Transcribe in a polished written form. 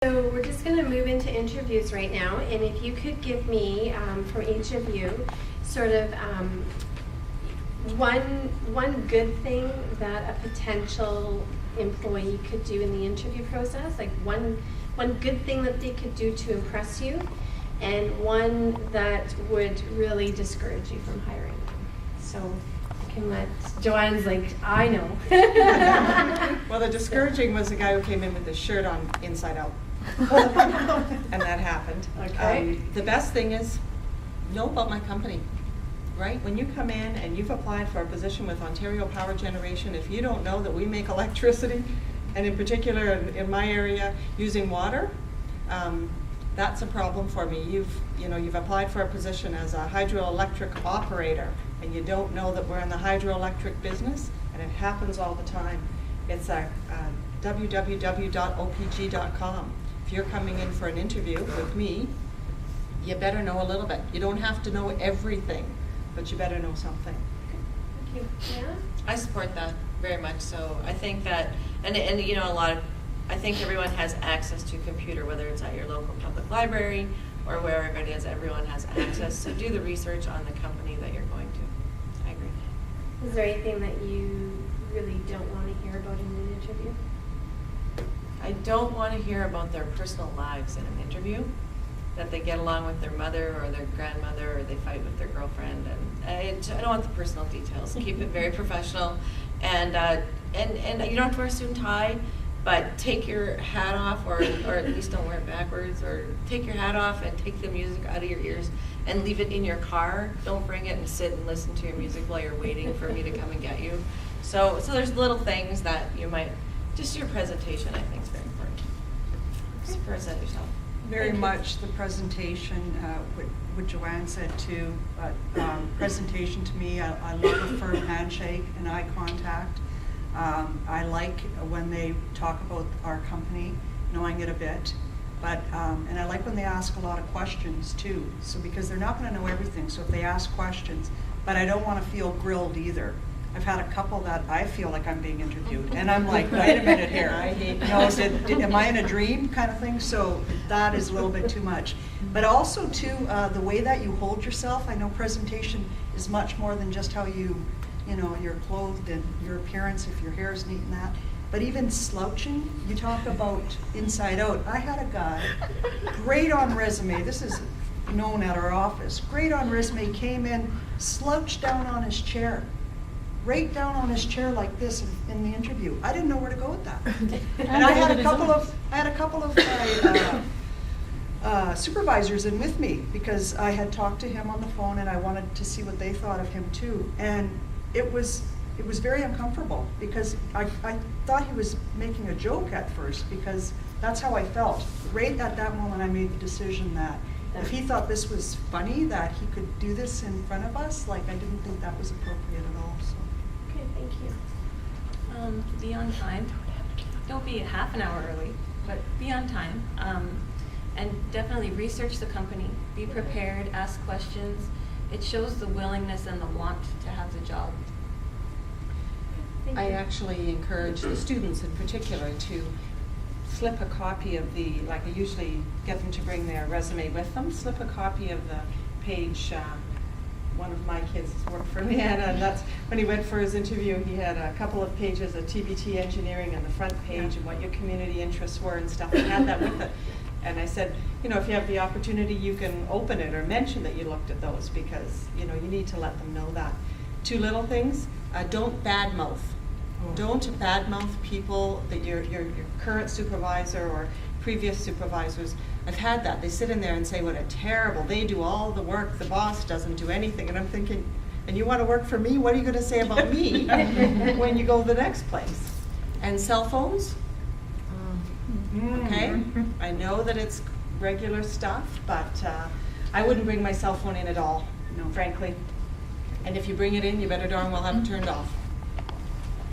So we're just going to move into interviews right now, and if you could give me, from each of you, sort of one good thing that a potential employee could do in the interview process, like one good thing that they could do to impress you, and one that would really discourage you from hiring them. So I can let, Joanne's like, I know. Well, the discouraging was the guy who came in with his shirt on inside out. And that happened. Okay. The best thing is know about my company, right? When you come in and you've applied for a position with Ontario Power Generation, if you don't know that we make electricity, and in particular in my area using water, that's a problem for me. You've applied for a position as a hydroelectric operator, and you don't know that we're in the hydroelectric business, and it happens all the time. It's www.opg.com. If you're coming in for an interview with me, you better know a little bit. You don't have to know everything, but you better know something. Thank you. Yeah? I support that very much. So I think that, and you know, I think everyone has access to a computer, whether it's at your local public library or wherever it is, everyone has access. So do the research on the company that you're going to. I agree. Is there anything that you really don't want to hear about in an interview? I don't want to hear about their personal lives in an interview, that they get along with their mother or their grandmother or they fight with their girlfriend. And I don't want the personal details. Keep it very professional. And you don't have to wear a suit and tie, but take your hat off, or at least don't wear it backwards, or take your hat off and take the music out of your ears and leave it in your car. Don't bring it and sit and listen to your music while you're waiting for me to come and get you. So there's little things that you might, just your presentation I think is very important. Just present yourself. Very much the presentation, what Joanne said too, presentation to me, I love a firm handshake and eye contact. I like when they talk about our company, knowing it a bit, but and I like when they ask a lot of questions too, so because they're not going to know everything, so if they ask questions, but I don't want to feel grilled either. I've had a couple that I feel like I'm being interviewed, and I'm like, wait a minute here. Am I in a dream kind of thing? So that is a little bit too much. But also too, the way that you hold yourself. I know presentation is much more than just how you're clothed and your appearance, if your hair is neat and that. But even slouching, you talk about inside out. I had a guy, great on resume. This is known at our office. Great on resume, came in, slouched down on his chair. Right down on his chair like this in the interview. I didn't know where to go with that. And I had a couple of my supervisors in with me because I had talked to him on the phone and I wanted to see what they thought of him too. And it was very uncomfortable because I thought he was making a joke at first because that's how I felt. Right at that moment I made the decision that if he thought this was funny, that he could do this in front of us, like I didn't think that was appropriate at all. So. Okay, thank you. Be on time. Don't be half an hour early, but be on time. And definitely research the company. Be prepared, ask questions. It shows the willingness and the want to have the job. I actually encourage the students in particular to slip a copy of like I usually get them to bring their resume with them, slip a copy of the page. One of my kids has worked for Leanna, and that's when he went for his interview, he had a couple of pages of TBT Engineering on the front page and what your community interests were and stuff. He had that with it. And I said, if you have the opportunity, you can open it or mention that you looked at those because, you need to let them know that. Two little things, don't badmouth. Don't badmouth people that your current supervisor or previous supervisors. I've had that. They sit in there and say what a terrible, they do all the work, the boss doesn't do anything. And I'm thinking, and you want to work for me? What are you going to say about me when you go to the next place? And cell phones? Okay, I know that it's regular stuff, but I wouldn't bring my cell phone in at all, frankly. And if you bring it in, you better darn well have it turned off.